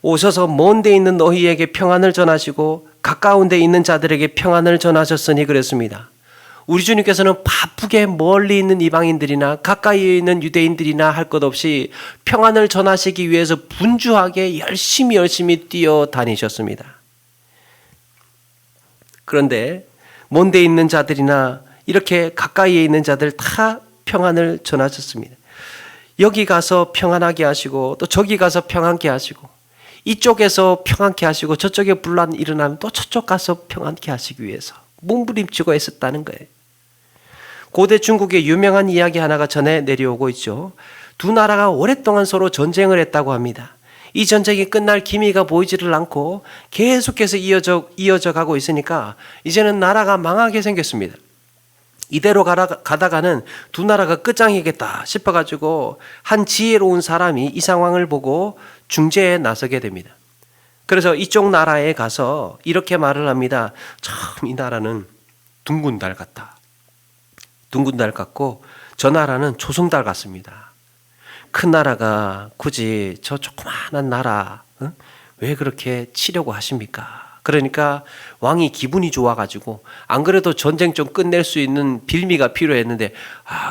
오셔서 먼 데 있는 너희에게 평안을 전하시고 가까운 데 있는 자들에게 평안을 전하셨으니 그랬습니다. 우리 주님께서는 바쁘게 멀리 있는 이방인들이나 가까이에 있는 유대인들이나 할 것 없이 평안을 전하시기 위해서 분주하게 열심히 뛰어다니셨습니다. 그런데 먼 데 있는 자들이나 이렇게 가까이에 있는 자들 다 평안을 전하셨습니다. 여기 가서 평안하게 하시고 또 저기 가서 평안케 하시고 이쪽에서 평안케 하시고 저쪽에 분란 일어나면 또 저쪽 가서 평안케 하시기 위해서 몸부림치고 애썼다는 거예요. 고대 중국의 유명한 이야기 하나가 전해 내려오고 있죠. 두 나라가 오랫동안 서로 전쟁을 했다고 합니다. 이 전쟁이 끝날 기미가 보이지를 않고 계속해서 이어져 가고 있으니까 이제는 나라가 망하게 생겼습니다. 이대로 가다가는 두 나라가 끝장이겠다 싶어가지고 한 지혜로운 사람이 이 상황을 보고 중재에 나서게 됩니다. 그래서 이쪽 나라에 가서 이렇게 말을 합니다. 참 이 나라는 둥근 달 같다. 둥근 달 같고 저 나라는 조승달 같습니다. 큰 나라가 굳이 저 조그마한 나라 왜 그렇게 치려고 하십니까? 그러니까 왕이 기분이 좋아가지고 안 그래도 전쟁 좀 끝낼 수 있는 빌미가 필요했는데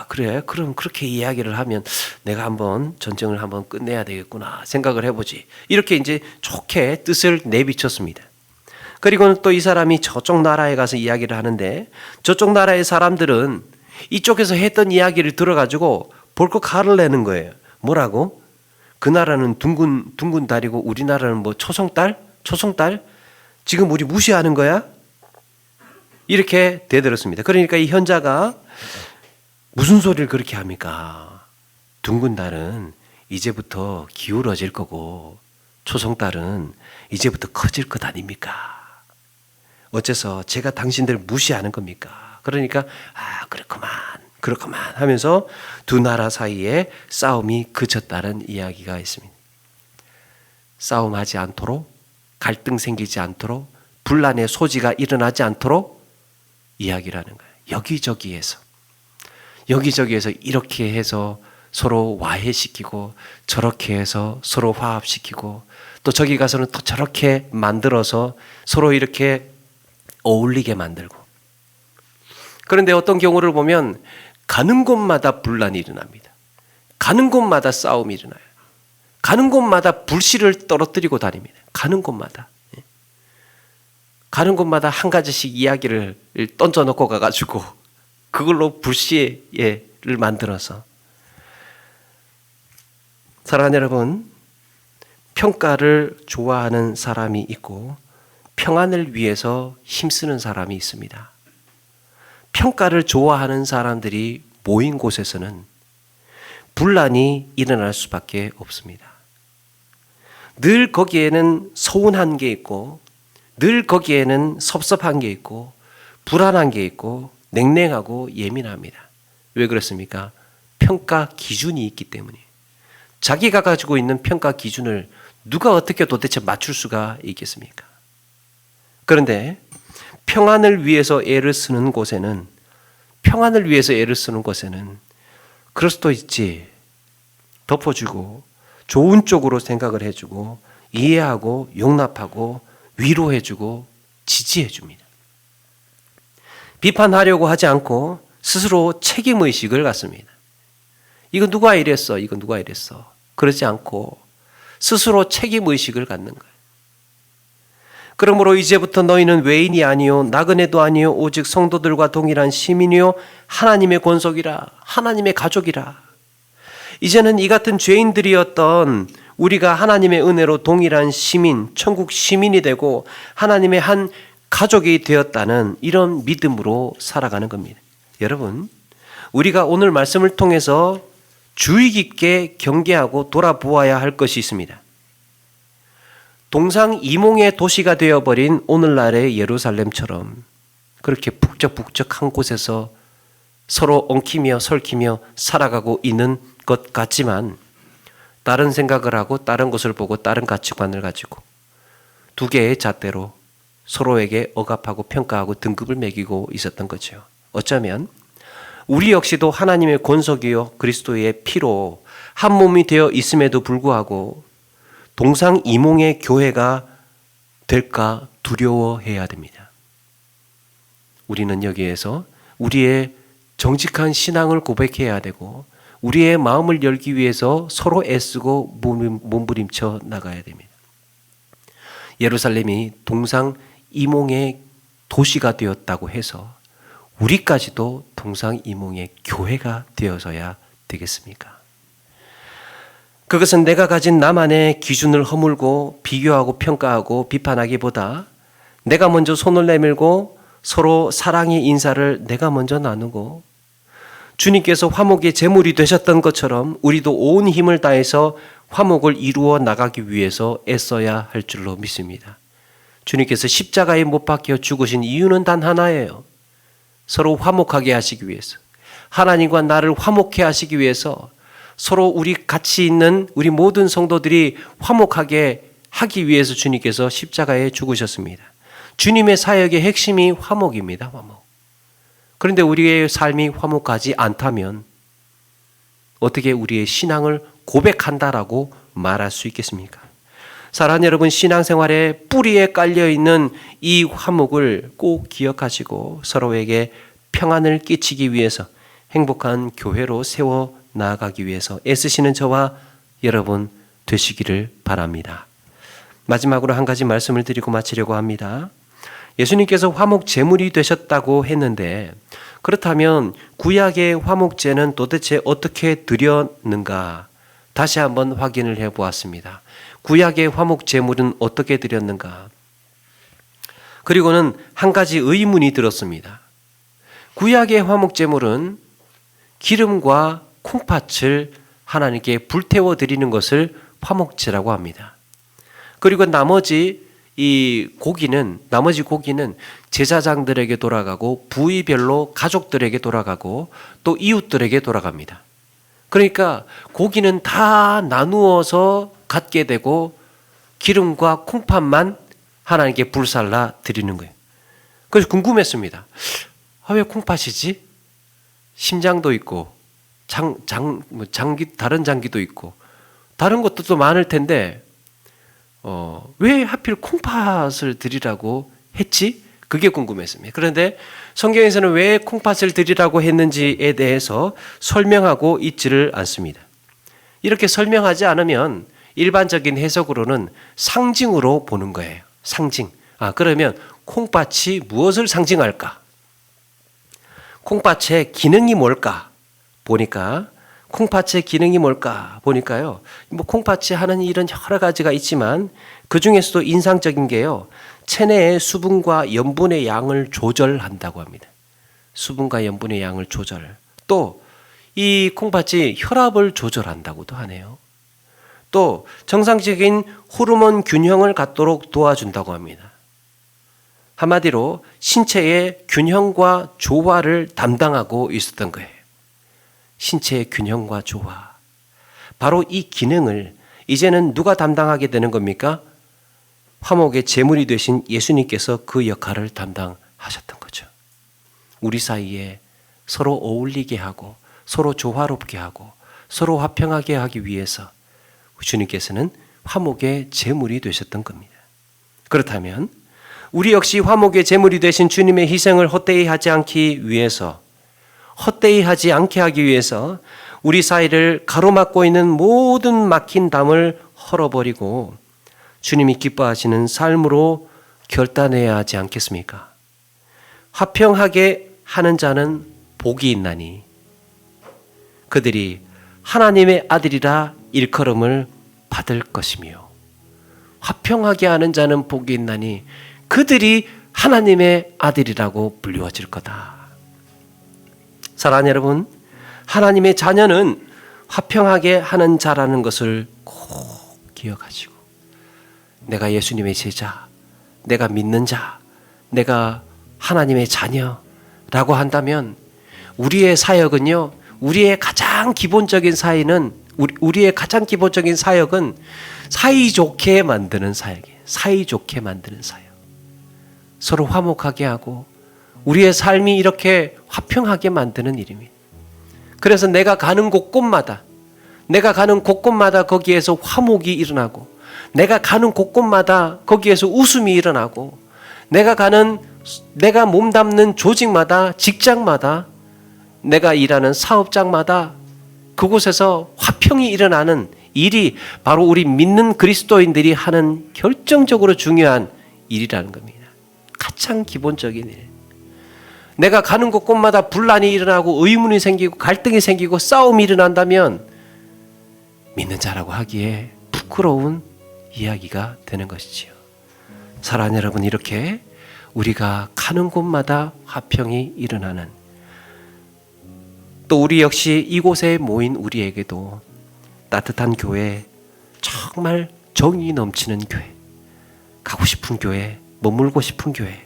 그래 그럼 그렇게 이야기를 하면 내가 한번 전쟁을 한번 끝내야 되겠구나 생각을 해보지. 이렇게 이제 좋게 뜻을 내비쳤습니다. 그리고는 또 이 사람이 저쪽 나라에 가서 이야기를 하는데 저쪽 나라의 사람들은 이쪽에서 했던 이야기를 들어가지고 볼컥 화를 내는 거예요. 뭐라고? 그 나라는 둥근 달이고 우리나라는 뭐 초송달? 지금 우리 무시하는 거야? 이렇게 대들었습니다. 그러니까 이 현자가 무슨 소리를 그렇게 합니까? 둥근 달은 이제부터 기울어질 거고 초송달은 이제부터 커질 것 아닙니까? 어째서 제가 당신들을 무시하는 겁니까? 그러니까 그렇구만 하면서 두 나라 사이에 싸움이 그쳤다는 이야기가 있습니다. 싸움하지 않도록 갈등 생기지 않도록 분란의 소지가 일어나지 않도록 이야기를 하는 거예요. 여기저기에서 이렇게 해서 서로 와해시키고 저렇게 해서 서로 화합시키고 또 저기 가서는 또 저렇게 만들어서 서로 이렇게 어울리게 만들고. 그런데 어떤 경우를 보면 가는 곳마다 분란이 일어납니다. 가는 곳마다 싸움이 일어나요. 가는 곳마다 불씨를 떨어뜨리고 다닙니다. 가는 곳마다 한 가지씩 이야기를 던져놓고 가가지고 그걸로 불씨를 만들어서. 사랑하는 여러분, 평가를 좋아하는 사람이 있고 평안을 위해서 힘쓰는 사람이 있습니다. 평가를 좋아하는 사람들이 모인 곳에서는 분란이 일어날 수밖에 없습니다. 늘 거기에는 서운한 게 있고 늘 거기에는 섭섭한 게 있고 불안한 게 있고 냉랭하고 예민합니다. 왜 그렇습니까? 평가 기준이 있기 때문이에요. 자기가 가지고 있는 평가 기준을 누가 어떻게 도대체 맞출 수가 있겠습니까? 그런데 평안을 위해서 애를 쓰는 곳에는 그럴 수도 있지. 덮어주고 좋은 쪽으로 생각을 해주고 이해하고 용납하고 위로해주고 지지해줍니다. 비판하려고 하지 않고 스스로 책임의식을 갖습니다. 이거 누가 이랬어? 그러지 않고 스스로 책임의식을 갖는 거예요. 그러므로 이제부터 너희는 외인이 아니요 나그네도 아니요 오직 성도들과 동일한 시민이요 하나님의 권속이라 하나님의 가족이라. 이제는 이 같은 죄인들이었던 우리가 하나님의 은혜로 동일한 시민, 천국 시민이 되고 하나님의 한 가족이 되었다는 이런 믿음으로 살아가는 겁니다. 여러분, 우리가 오늘 말씀을 통해서 주의 깊게 경계하고 돌아보아야 할 것이 있습니다. 동상이몽의 도시가 되어버린 오늘날의 예루살렘처럼 그렇게 북적북적한 곳에서 서로 엉키며 설키며 살아가고 있는 것 같지만 다른 생각을 하고 다른 것을 보고 다른 가치관을 가지고 두 개의 잣대로 서로에게 억압하고 평가하고 등급을 매기고 있었던 거죠. 어쩌면 우리 역시도 하나님의 권속이요 그리스도의 피로 한 몸이 되어 있음에도 불구하고 동상이몽의 교회가 될까 두려워해야 됩니다. 우리는 여기에서 우리의 정직한 신앙을 고백해야 되고 우리의 마음을 열기 위해서 서로 애쓰고 몸부림쳐 나가야 됩니다. 예루살렘이 동상이몽의 도시가 되었다고 해서 우리까지도 동상이몽의 교회가 되어서야 되겠습니까? 그것은 내가 가진 나만의 기준을 허물고 비교하고 평가하고 비판하기보다 내가 먼저 손을 내밀고 서로 사랑의 인사를 내가 먼저 나누고 주님께서 화목의 제물이 되셨던 것처럼 우리도 온 힘을 다해서 화목을 이루어 나가기 위해서 애써야 할 줄로 믿습니다. 주님께서 십자가에 못 박혀 죽으신 이유는 단 하나예요. 서로 화목하게 하시기 위해서, 하나님과 나를 화목해 하시기 위해서 서로 우리 같이 있는 우리 모든 성도들이 화목하게 하기 위해서 주님께서 십자가에 죽으셨습니다. 주님의 사역의 핵심이 화목입니다. 화목. 그런데 우리의 삶이 화목하지 않다면 어떻게 우리의 신앙을 고백한다라고 말할 수 있겠습니까? 사랑하는 여러분, 신앙생활의 뿌리에 깔려있는 이 화목을 꼭 기억하시고 서로에게 평안을 끼치기 위해서 행복한 교회로 세워 나아가기 위해서 애쓰시는 저와 여러분 되시기를 바랍니다. 마지막으로 한 가지 말씀을 드리고 마치려고 합니다. 예수님께서 화목 제물이 되셨다고 했는데 그렇다면 구약의 화목제는 도대체 어떻게 드렸는가? 다시 한번 확인을 해보았습니다. 구약의 화목 제물은 어떻게 드렸는가? 그리고는 한 가지 의문이 들었습니다. 구약의 화목 제물은 기름과 콩팥을 하나님께 불태워 드리는 것을 화목제라고 합니다. 그리고 나머지 고기는 제사장들에게 돌아가고 부위별로 가족들에게 돌아가고 또 이웃들에게 돌아갑니다. 그러니까 고기는 다 나누어서 갖게 되고 기름과 콩팥만 하나님께 불살라 드리는 거예요. 그래서 궁금했습니다. 왜 콩팥이지? 심장도 있고 다른 장기도 있고 다른 것도 많을 텐데 왜 하필 콩팥을 드리라고 했지? 그게 궁금했습니다. 그런데 성경에서는 왜 콩팥을 드리라고 했는지에 대해서 설명하고 있지를 않습니다. 이렇게 설명하지 않으면 일반적인 해석으로는 상징으로 보는 거예요. 상징. 그러면 콩팥이 무엇을 상징할까? 콩팥의 기능이 뭘까? 보니까요. 콩팥이 하는 일은 여러 가지가 있지만 그 중에서도 인상적인 게요. 체내의 수분과 염분의 양을 조절한다고 합니다. 수분과 염분의 양을 조절. 또 이 콩팥이 혈압을 조절한다고도 하네요. 또 정상적인 호르몬 균형을 갖도록 도와준다고 합니다. 한마디로 신체의 균형과 조화를 담당하고 있었던 거예요. 신체의 균형과 조화. 바로 이 기능을 이제는 누가 담당하게 되는 겁니까? 화목의 제물이 되신 예수님께서 그 역할을 담당하셨던 거죠. 우리 사이에 서로 어울리게 하고 서로 조화롭게 하고 서로 화평하게 하기 위해서 주님께서는 화목의 제물이 되셨던 겁니다. 그렇다면 우리 역시 화목의 제물이 되신 주님의 희생을 헛되이 하지 않게 하기 위해서 우리 사이를 가로막고 있는 모든 막힌 담을 헐어버리고 주님이 기뻐하시는 삶으로 결단해야 하지 않겠습니까? 화평하게 하는 자는 복이 있나니 그들이 하나님의 아들이라 일컬음을 받을 것이며 화평하게 하는 자는 복이 있나니 그들이 하나님의 아들이라고 불리워질 거다. 사랑하는 여러분, 하나님의 자녀는 화평하게 하는 자라는 것을 꼭 기억하시고 내가 예수님의 제자, 내가 믿는 자, 내가 하나님의 자녀라고 한다면 우리의 사역은요, 우리의 가장 기본적인 사역은 사이좋게 만드는 사역이에요. 사이좋게 만드는 사역. 서로 화목하게 하고 우리의 삶이 이렇게 화평하게 만드는 일입니다. 그래서 내가 가는 곳곳마다 거기에서 화목이 일어나고, 내가 가는 곳곳마다 거기에서 웃음이 일어나고, 내가 몸담는 조직마다, 직장마다, 내가 일하는 사업장마다 그곳에서 화평이 일어나는 일이 바로 우리 믿는 그리스도인들이 하는 결정적으로 중요한 일이라는 겁니다. 가장 기본적인 일. 내가 가는 곳곳마다 분란이 일어나고 의문이 생기고 갈등이 생기고 싸움이 일어난다면 믿는 자라고 하기에 부끄러운 이야기가 되는 것이지요. 사랑하는 여러분, 이렇게 우리가 가는 곳마다 화평이 일어나는, 또 우리 역시 이곳에 모인 우리에게도 따뜻한 교회, 정말 정이 넘치는 교회, 가고 싶은 교회, 머물고 싶은 교회,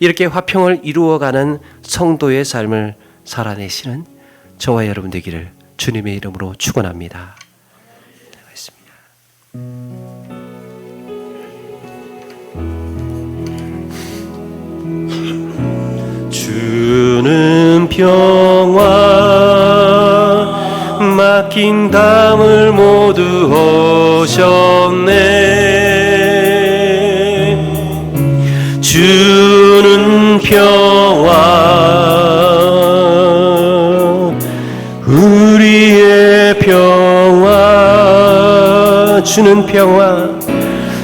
이렇게 화평을 이루어가는 성도의 삶을 살아내시는 저와 여러분 되기를 주님의 이름으로 축원합니다. 주는 평화 막힌 담을 모두 오셨네. 주는 평화, 우리의 평화, 주는 평화,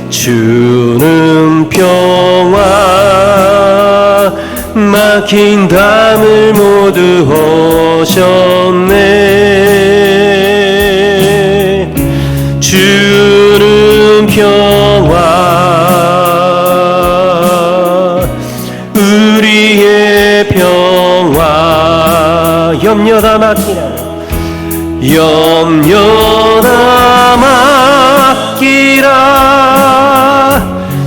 주는 평화 막힌 담을 모두 오셨네. 주는 평화, 우리의 평화, 염려다 맡기라, 염려다 맡기라,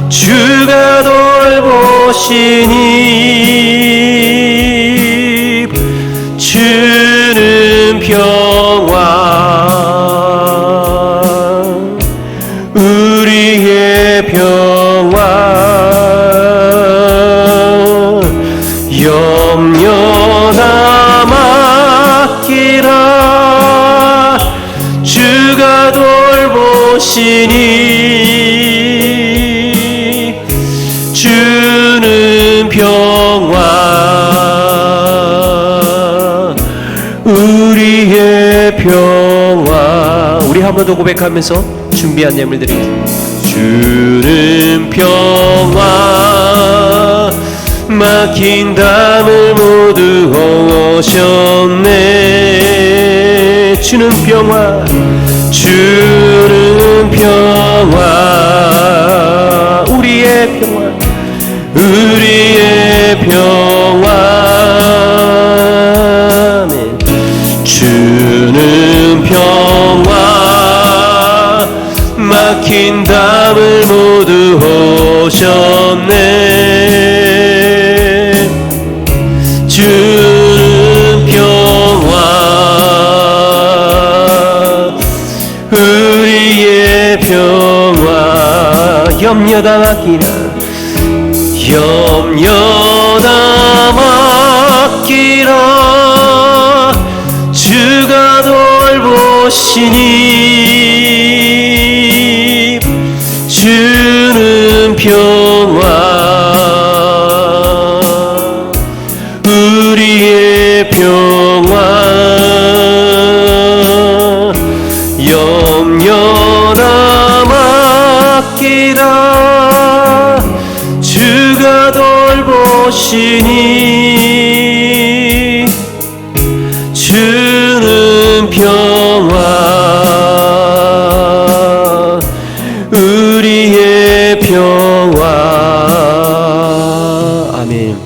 주가 돌보시니. 주는 평화, 우리의 평화, 염려다 맡기라, 주가 돌보시니. 주는 평화, 우리의 평화. 우리 한 번 더 고백하면서 준비한 예물 드립니다. 주는 평화 막힌 담을 모두 오셨네. 주는 평화, 주는 평화, 우리의 평화, 우리의 평화. 아멘. 주는 평화 막힌 담을 모두 오셨네. 주는 평화, 우리의 평화, 염려다 맡기라, 염려다 맡기라, 주가 돌보시니. 주는 평화, 우리의 평화, 염려다 맡기라, 주가 돌보시니. 주는 평화, 우리의 평화. 아멘.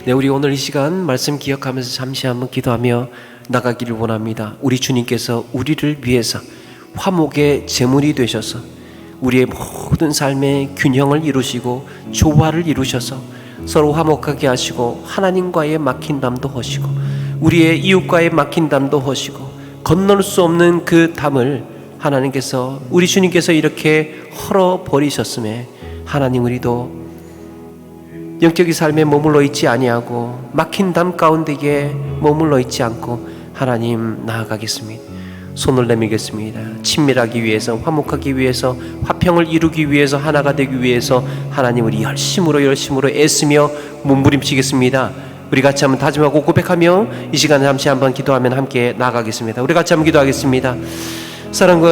네, 우리 오늘 이 시간 말씀 기억하면서 잠시 한번 기도하며 나가기를 원합니다. 우리 주님께서 우리를 위해서 화목의 제물이 되셔서 우리의 모든 삶의 균형을 이루시고 조화를 이루셔서 서로 화목하게 하시고 하나님과의 막힌 담도 하시고 우리의 이웃과의 막힌 담도 하시고 건널 수 없는 그 담을 하나님께서, 우리 주님께서 이렇게 헐어버리셨음에 하나님, 우리도 영적인 삶에 머물러 있지 아니하고 막힌 담 가운데에 머물러 있지 않고 하나님 나아가겠습니다. 손을 내밀겠습니다. 친밀하기 위해서, 화목하기 위해서, 화평을 이루기 위해서, 하나가 되기 위해서 하나님을 열심으로 애쓰며 몸부림치겠습니다. 우리 같이 한번 다짐하고 고백하며 이 시간에 잠시 한번 기도하면 함께 나아가겠습니다. 우리 같이 한번 기도하겠습니다. 사랑과